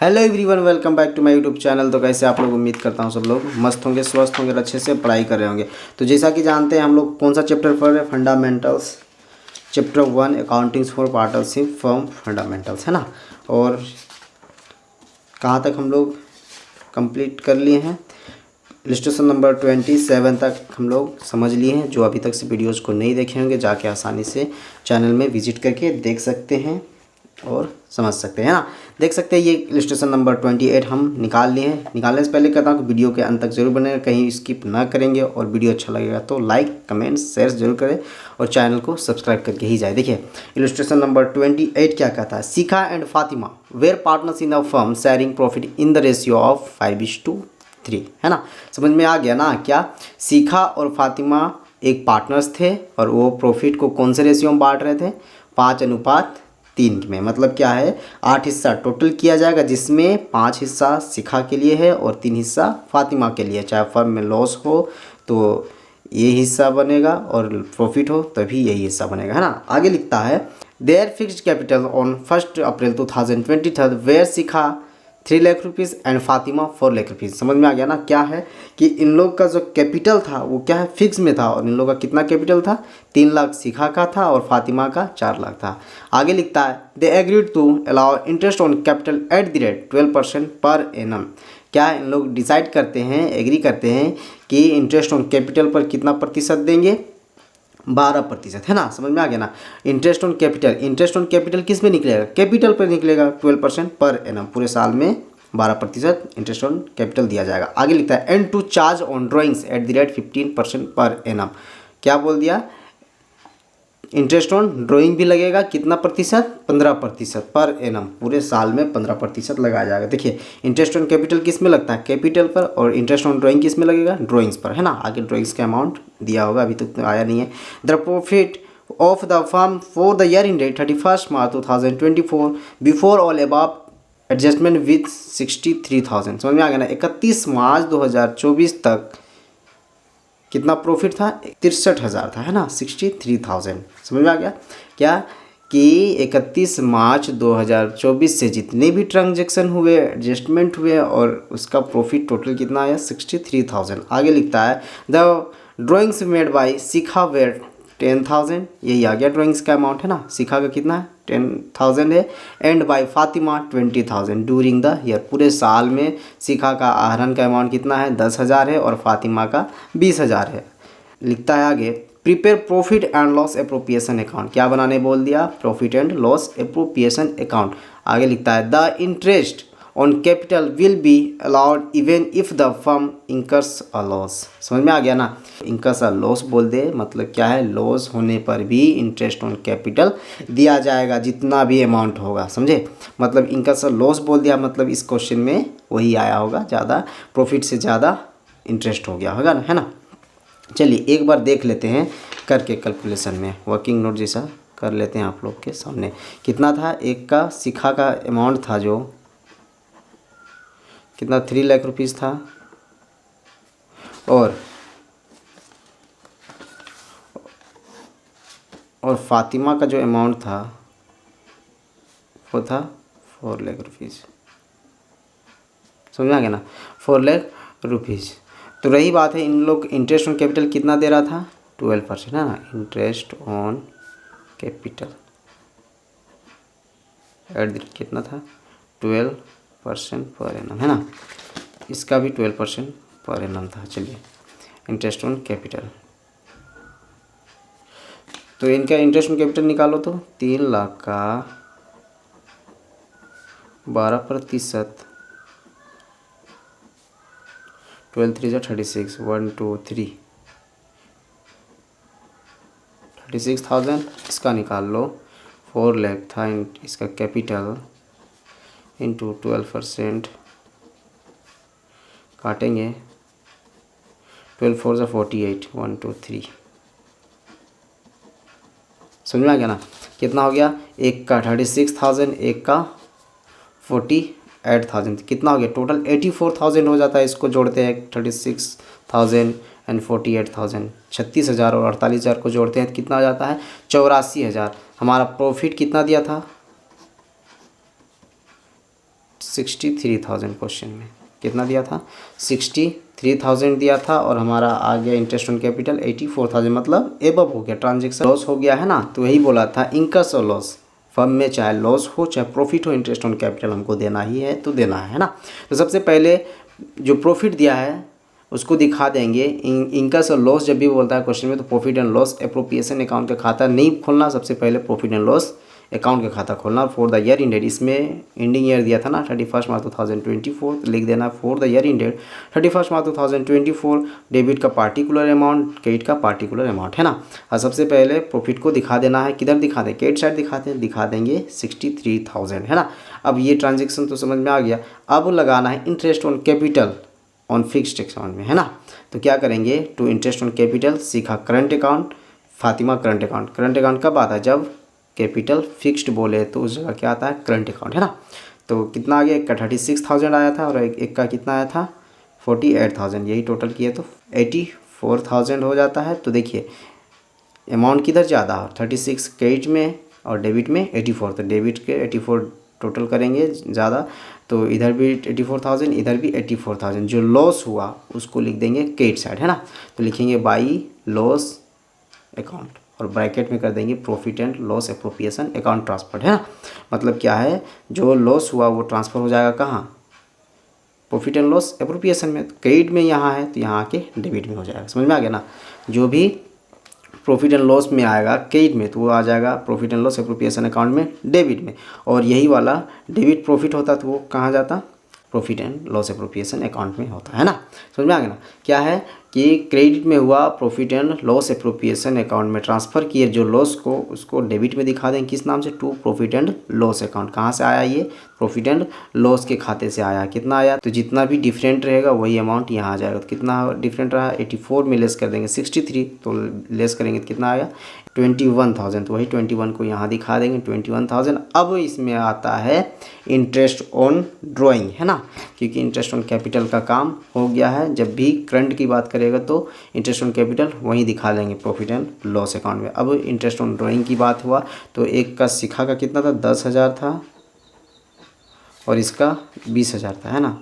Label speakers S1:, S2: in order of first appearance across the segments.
S1: Hello everyone, welcome back to my YouTube channel. तो कैसे आप लोग, उम्मीद करता हूँ सब लोग मस्त होंगे, स्वस्थ होंगे और अच्छे से पढ़ाई कर रहे होंगे। तो जैसा कि जानते हैं हम लोग कौन सा चैप्टर पढ़ रहे हैं, fundamentals chapter 1 accounting for partnership firm fundamentals, है ना। और कहाँ तक हम लोग कंप्लीट कर लिए हैं, इलस्ट्रेशन नंबर 27 तक हम लोग समझ लिए हैं। जो अभी तक से वीडियोज़ को नहीं देखे होंगे जाके आसानी से चैनल में विजिट करके देख सकते हैं और समझ सकते हैं, ना। देख सकते हैं ये इलस्ट्रेशन नंबर 28 हम निकाल लिए हैं। निकालने से पहले कहता हूँ कि वीडियो के अंत तक जरूर बनेगा, कहीं स्किप ना करेंगे। और वीडियो अच्छा लगेगा तो लाइक कमेंट शेयर जरूर करें और चैनल को सब्सक्राइब करके ही जाए। देखिए इलस्ट्रेशन नंबर 28 क्या कहता है। Shikha and Fatima were partners in a firm sharing profit in the ratio of 5:3, है ना। समझ में आ गया ना। क्या शिखा और फातिमा एक पार्टनर्स थे और वो प्रॉफिट को कौन से रेशियो में बांट रहे थे, 5:3 में। मतलब क्या है, 8 हिस्सा टोटल किया जाएगा, जिसमें 5 हिस्सा शिखा के लिए है और 3 हिस्सा फातिमा के लिए। चाहे फर्म में लॉस हो तो ये हिस्सा बनेगा और प्रॉफिट हो तभी यही हिस्सा बनेगा, है ना। आगे लिखता है their fixed capital on 1 April 2023 were Shikha 3 lakh rupees and Fatima 4 lakh rupees. समझ में आ गया ना। क्या है कि इन लोग का जो कैपिटल था वो क्या है, फिक्स में था। और इन लोग का कितना कैपिटल था, 3 लाख शिखा का था और फातिमा का 4 लाख था। आगे लिखता है they agreed to allow interest on capital at the rate 12% per annum. क्या इन लोग डिसाइड करते हैं, एग्री करते हैं कि इंटरेस्ट ऑन कैपिटल पर कितना प्रतिशत देंगे, 12%, है ना। समझ में आ गया ना। इंटरेस्ट ऑन कैपिटल किस में निकलेगा, कैपिटल पर निकलेगा। 12% पर एनम, पूरे साल में 12% इंटरेस्ट ऑन कैपिटल दिया जाएगा। आगे लिखता है and to charge on drawings at the rate 15% per annum. क्या बोल दिया, इंटरेस्ट ऑन ड्राइंग भी लगेगा, कितना प्रतिशत, 15% पर एनम, पूरे साल में 15% लगाया जाएगा। देखिए इंटरेस्ट ऑन कैपिटल किस में लगता है, कैपिटल पर, और इंटरेस्ट ऑन ड्राइंग किस में लगेगा, ड्राइंग्स पर, है ना। आगे ड्राइंग्स का अमाउंट दिया होगा, अभी तक तो आया नहीं है। The profit of the firm for the year ended 31 March 2024 before all above adjustment with 63,000। समझ में आ गया ना। 31 मार्च 2024 तक कितना प्रॉफिट था, 63,000 था, है ना, 63,000। समझ में आ गया। क्या कि 31 मार्च 2024 से जितने भी ट्रांजैक्शन हुए, एडजस्टमेंट हुए, और उसका प्रॉफिट टोटल कितना आया, 63,000। आगे लिखता है the drawings made by Shikha were 10,000। यही आ गया ड्राइंग्स का अमाउंट, है ना। शिखा का कितना है, 10,000 है। And by Fatima 20,000 during the year. पूरे साल में शिखा का आहरण का अमाउंट कितना है, 10,000 है और फातिमा का 20,000 है। लिखता है आगे prepare profit and loss appropriation account. क्या बनाने बोल दिया, profit and loss appropriation account. आगे लिखता है the interest on capital will be allowed even if the firm incurs a loss. समझ में आ गया ना। इंकर्स अ लॉस बोल दे मतलब क्या है, लॉस होने पर भी इंटरेस्ट ऑन कैपिटल दिया जाएगा, जितना भी अमाउंट होगा, समझे। मतलब इंकर्स अ लॉस बोल दिया, मतलब इस क्वेश्चन में वही आया होगा, ज़्यादा प्रॉफिट से ज़्यादा इंटरेस्ट हो गया होगा ना, है ना। चलिए एक बार देख लेते हैं करके कैलकुलेशन में, वर्किंग नोट जैसा कर लेते हैं आप लोग के सामने। कितना था, एक का शिखा का अमाउंट था जो कितना, 3 लाख रुपीज़ था। और फातिमा का जो अमाउंट था वो था 4 लाख रुपीज़। समझ में आ गया ना, 4 लाख रुपीज़। तो रही बात है इन लोग इंटरेस्ट ऑन कैपिटल कितना दे रहा था, 12%, है ना। Interest on capital at the rate कितना था, 12% पर एनम, है ना। इसका भी 12% पर एनम था। चलिए इंटरेस्ट ऑन कैपिटल, तो इनका इंटरेस्ट ऑन कैपिटल निकालो तो 3 लाख का 12%, 12 3 36, 1 2 3 36,000। इसका निकाल लो, 4 लाख था इसका कैपिटल, इंटू 12% काटेंगे, 12 4 48, 1 2 3। समझ में आ गया ना। कितना हो गया, एक का 36,000, एक का 48,000, कितना हो गया, टोटल 84,000 हो जाता है। इसको जोड़ते हैं 36,000 एंड 48,000, 36,000 और 48,000 को जोड़ते हैं तो कितना हो जाता है, 84,000। हमारा प्रॉफिट कितना दिया था, 63,000 क्वेश्चन में कितना दिया था, 63,000 दिया था और हमारा आ गया इंटरेस्ट ऑन कैपिटल 84,000, मतलब एबव हो गया, ट्रांजेक्शन लॉस हो गया है ना। तो यही बोला था इनकस और लॉस, फर्म में चाहे लॉस हो चाहे प्रॉफिट हो, इंटरेस्ट ऑन कैपिटल हमको देना ही है तो देना है ना। तो सबसे पहले जो प्रॉफिट दिया है उसको दिखा देंगे। इनकस और लॉस जब भी बोलता है क्वेश्चन में तो profit and loss appropriation account का खाता नहीं खोलना, सबसे पहले प्रॉफिट एंड लॉस अकाउंट का खाता खोलना फॉर द ईयर इंडेड। इसमें एंडिंग ईयर दिया था ना 31 मार्च 2024, तो लिख देना for the year ended 31 March 2024, debit का पार्टिकुलर अमाउंट, क्रेडिट का पार्टिकुलर अमाउंट है ना। और सबसे पहले प्रॉफिट को दिखा देना है, किधर दिखा दें, क्रेडिट साइड दिखा देंगे 63,000 है ना। अब ये ट्रांजेक्शन तो समझ में आ गया। अब लगाना है interest on capital on fixed account में है ना। तो क्या करेंगे, टू इंटरेस्ट ऑन कैपिटल सीखा current account, Fatima current account. Current account कब आता है, जब कैपिटल फिक्स्ड बोले तो उस जगह क्या आता है, करंट अकाउंट है ना। तो कितना आ गया, एक का 36,000 आया था और एक का कितना आया था 48,000, यही टोटल किए तो 84,000 हो जाता है। तो देखिए अमाउंट किधर ज़्यादा हो, 36 क्रेडिट में और डेबिट में 84, तो डेबिट के 84 टोटल करेंगे ज़्यादा, तो इधर भी 84,000 इधर भी 84,000। जो लॉस हुआ उसको लिख देंगे क्रेडिट साइड है ना। तो लिखेंगे बाई लॉस अकाउंट और ब्रैकेट में कर देंगे profit and loss appropriation account transfer है ना। मतलब क्या है, जो लॉस हुआ वो ट्रांसफ़र हो जाएगा कहाँ, प्रॉफिट एंड लॉस एप्रोप्रिएशन में। तो क्रेडिट में यहाँ है तो यहाँ आके डेबिट में हो जाएगा, समझ में आ गया ना। जो भी प्रॉफिट एंड लॉस में आएगा क्रेडिट में तो वो आ जाएगा profit and loss appropriation account में डेबिट में, और यही वाला डेबिट प्रॉफिट होता तो वो कहाँ जाता, profit and loss appropriation account में होता है ना। समझ में आ गया ना। क्या है कि क्रेडिट में हुआ profit and loss appropriation account में ट्रांसफ़र किए जो लॉस को, उसको डेबिट में दिखा दें किस नाम से, to profit and loss account. कहाँ से आया ये, प्रॉफिट एंड लॉस के खाते से आया। कितना आया, तो जितना भी डिफरेंट रहेगा वही अमाउंट यहाँ आ जाएगा। तो कितना डिफरेंट रहा, 84 में लेस कर देंगे 63, तो लेस करेंगे तो कितना आएगा 21,000, तो वही 21 को यहाँ दिखा देंगे 21,000। अब इसमें आता है इंटरेस्ट ऑन ड्राइंग है ना, क्योंकि इंटरेस्ट ऑन कैपिटल का काम हो गया है। जब भी करंट की बात करेगा तो इंटरेस्ट ऑन कैपिटल वहीं दिखा देंगे प्रॉफिट एंड लॉस अकाउंट में। अब इंटरेस्ट ऑन ड्राइंग की बात हुआ तो एक का सिखा का कितना था, 10,000 था और इसका 20,000 था है ना।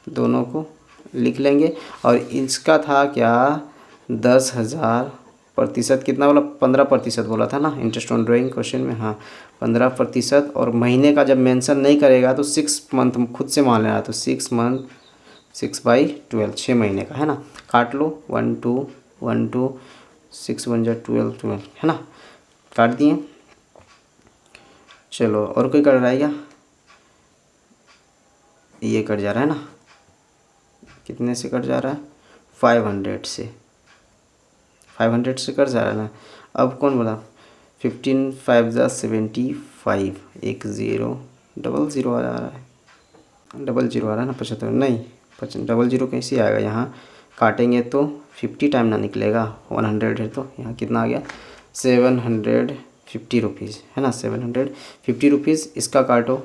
S1: दोनों को लिख लेंगे। और इसका था क्या 10,000, प्रतिशत कितना बोला, 15% बोला था ना इंटरेस्ट ऑन ड्राइंग क्वेश्चन में, हाँ 15%। और महीने का जब मेंशन नहीं करेगा तो 6 मंथ खुद से मान लेना, तो 6 मंथ 6/12 6 महीने का है ना। काट लो 1 2 1 2 6 1 जा 12 12 है ना, काट दिए। चलो और कोई कट रहा है क्या, ये कट जा रहा है ना, कितने से कट जा रहा है 500 से, 500 से कट जा रहा है ना। अब कौन बोला 15 5 जा 75, एक 0 00 आ रहा है, 00 आ रहा है ना, 75 नहीं 00 कैसे आएगा, यहाँ काटेंगे तो 50 टाइम ना निकलेगा, 100 है तो यहाँ कितना आ गया 750 रुपीज़ है ना, 750 रुपीज़। इसका काटो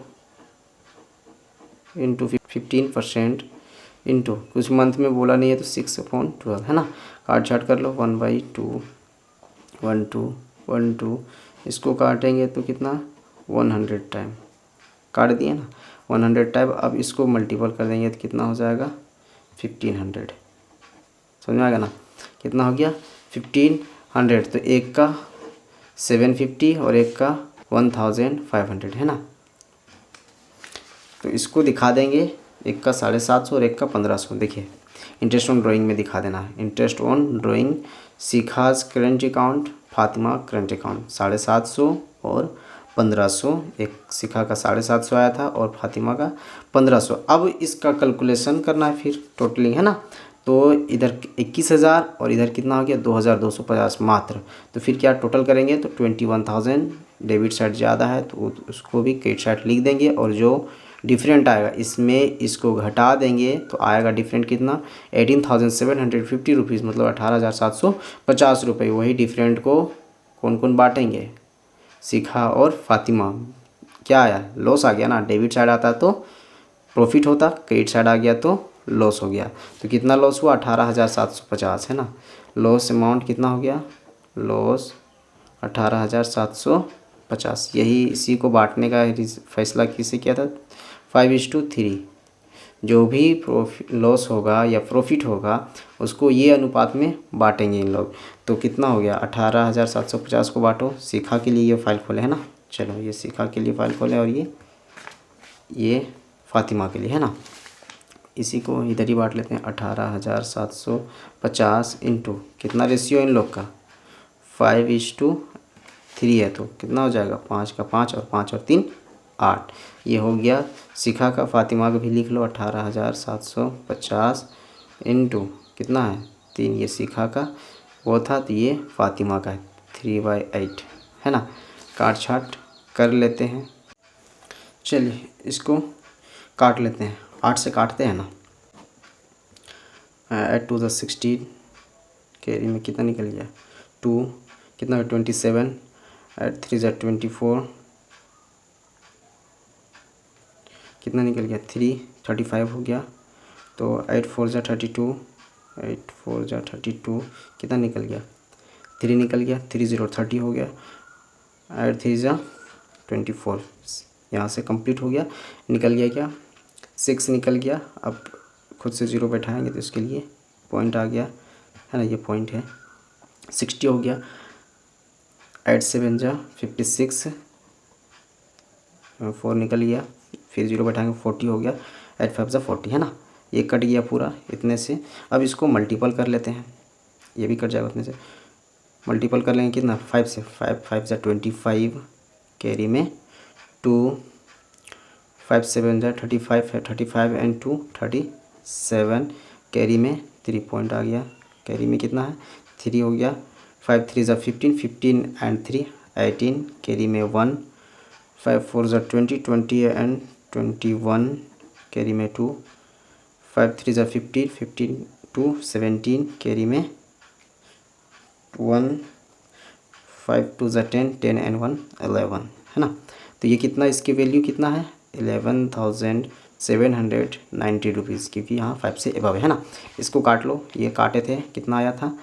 S1: इंटू 15% इंटू कुछ मंथ में बोला नहीं है तो 6/12 है ना। काट छाट कर लो 1/2 1 2 1 2, इसको काटेंगे तो कितना 100 टाइम, काट दिए ना 100 टाइम। अब इसको मल्टीपल कर देंगे तो कितना हो जाएगा 1500, समझ में आ गया ना, कितना हो गया 1500। तो एक का 750 और एक का 1500 है ना। तो इसको दिखा देंगे, एक का 750 और एक का 1500। देखिए इंटरेस्ट ऑन ड्राइंग में दिखा देना है, interest on drawing Shikha's current account, Fatima current account 750 और 1500। एक शिखा का 750 आया था और फातिमा का 1500। अब इसका कैलकुलेशन करना है फिर टोटलिंग है ना। तो इधर 21,000 और इधर कितना हो गया 2,250 मात्र। तो फिर क्या टोटल करेंगे तो 21,000, डेबिट साइड ज़्यादा है तो उसको भी क्रेडिट साइड लिख देंगे, और जो डिफरेंट आएगा इसमें इसको घटा देंगे तो आएगा डिफरेंट कितना 18,750 रुपीज़, मतलब 18,750 रुपये। वही डिफरेंट को कौन कौन बांटेंगे, शिखा और फातिमा। क्या आया, लॉस आ गया ना, डेबिट साइड आता तो प्रॉफिट होता, क्रेडिट साइड आ गया तो लॉस हो गया। तो कितना लॉस हुआ 18,750 है ना। लॉस अमाउंट कितना हो गया, लॉस 18,750। यही इसी को बांटने का फैसला किसे किया था, 5:3। जो भी लॉस होगा या प्रॉफिट होगा उसको ये अनुपात में बांटेंगे इन लोग। तो कितना हो गया 18,750 को बांटो। शिखा के लिए ये फाइल खोले है ना, चलो ये शिखा के लिए फाइल खोले और ये फातिमा के लिए है ना, इसी को इधर ही बांट लेते हैं। 18,750 इंटू कितना रेशियो इन लोग का 5:3 है, तो कितना हो जाएगा 5 का 5 और 5 और 3 8। ये हो गया शिखा का। फातिमा का भी लिख लो 18,750 इंटू कितना है 3, ये शिखा का वो था तो ये फातिमा का है 3/8 है ना। काट छाट कर लेते हैं। चलिए इसको काट लेते हैं, 8 से काटते हैं ना। 8 2 16, कैरी में कितना निकल गया 2, कितना 27, 8 3 24, कितना निकल गया 3 35 हो गया। तो 8 4 32, 8 4 32, कितना निकल गया 3 निकल गया, 3 0 30 हो गया। 8 3 24, यहाँ से कंप्लीट हो गया। निकल गया क्या 6 निकल गया। अब खुद से 0 बैठाएंगे तो इसके लिए पॉइंट आ गया है ना, ये पॉइंट है 60 हो गया। 8 7 56, 4 निकल गया, फिर 0 बैठाएंगे 40 हो गया। 8 5 40 है ना, ये कट गया पूरा इतने से। अब इसको मल्टीपल कर लेते हैं, ये भी कट जाएगा उतने से। मल्टीपल कर लेंगे कितना 5 से, 5 5 25, कैरी में 2, 5 7 35 है, 35 एंड 2 37, कैरी में 3 पॉइंट आ गया। कैरी में कितना है 3 हो गया। 5 3 15, 15 एंड 3 18, कैरी में 1। 5 4 20, 20 एंड 21, कैरी में 2। 5 3 15, 15 2 17, कैरी में 1। 5 2 10, 10 एंड 1 11 है ना। तो ये कितना, इसकी वैल्यू कितना है 11,790 रुपीज़, क्योंकि यहाँ 5 से एबव है ना। इसको काट लो, ये काटे थे कितना आया था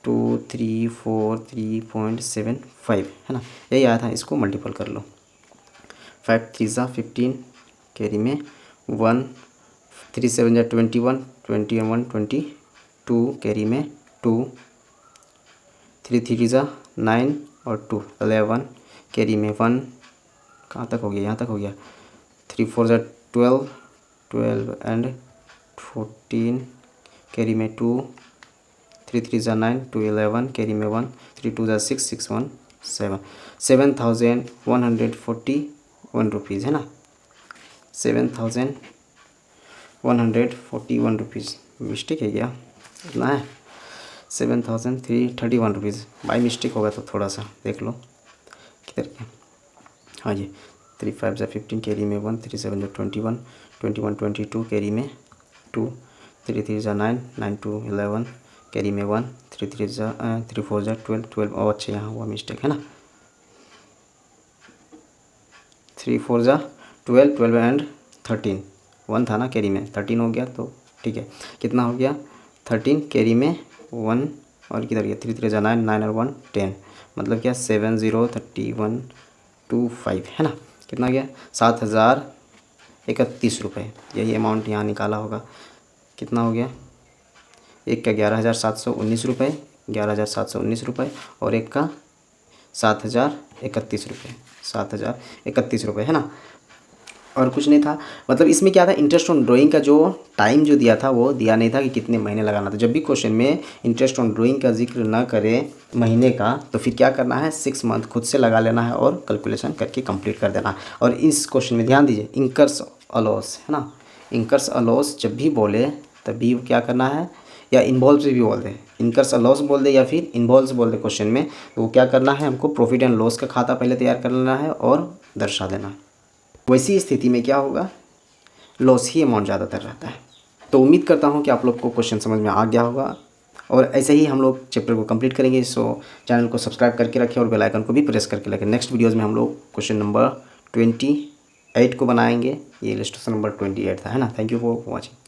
S1: 2343.75 है ना, यही आया था। इसको मल्टीपल कर लो। 5 3 15, कैरी में 1। 3 7 21, 21 22, कैरी में 2। 3 3 9 और 2 11, कैरी में 1। कहाँ तक हो गया, यहाँ तक हो गया। 3 4 12, 12 एंड 14, कैरी में 2। 3 3 9, 2 11, कैरी में 1। 3 2 6, 6 1 7, 7,141 रुपीज़ है ना। 7,141 रुपीज़, मिस्टेक है क्या, इतना है 7,331 रुपीज़। बाई मिस्टेक होगा तो थोड़ा सा देख लो किधर क्या। हाँ जी, 3 5 15, कैरी में 1। 3 7 21, 21 22, कैरी में 2। 3 3 9, 9 2 11, कैरी में 1। 3 3 4 12, 12 और अच्छा यहाँ हुआ मिस्टेक है ना। 3 4 12, 12 एंड 13, 1 था ना कैरी में, 13 हो गया तो ठीक है। कितना हो गया 13, कैरी में 1 और किधर गया 3 3 9, 9 और 1 10, मतलब क्या 703125 है ना। कितना गया 7,031 रुपये, यही अमाउंट यहाँ निकाला होगा। कितना हो गया, एक का 11,719 रुपये, 11,719 रुपये, और एक का 7,031 रुपये, 7,031 रुपये है ना, और कुछ नहीं था। मतलब इसमें क्या था, इंटरेस्ट ऑन ड्राइंग का जो टाइम जो दिया था वो दिया नहीं था कि कितने महीने लगाना था। जब भी क्वेश्चन में इंटरेस्ट ऑन ड्राइंग का जिक्र ना करे महीने का, तो फिर क्या करना है 6 मंथ खुद से लगा लेना है और कैलकुलेशन करके कंप्लीट कर देना है। और इस क्वेश्चन में ध्यान दीजिए, इंकर्स अलॉस है ना, इंकर्स अलॉस जब भी बोले तभी क्या करना है, या इन्वॉल्व से भी बोल दे, इनकर्स लॉस बोल दे या फिर इन्वॉल्व बोल दे क्वेश्चन में, तो वो क्या करना है, हमको प्रॉफिट एंड लॉस का खाता पहले तैयार कर लेना है और दर्शा देना है। वैसी स्थिति में क्या होगा, लॉस ही अमाउंट ज़्यादातर रहता है। तो उम्मीद करता हूँ कि आप लोग को क्वेश्चन समझ में आ गया होगा, और ऐसे ही हम लोग चैप्टर को कंप्लीट करेंगे। सो चैनल को सब्सक्राइब करके रखें और बेल आइकन को भी प्रेस करके रखें। नेक्स्ट वीडियोज़ में हम लोग क्वेश्चन नंबर 28 को बनाएंगे। ये इलस्ट्रेशन नंबर 28 था है ना। Thank you for watching.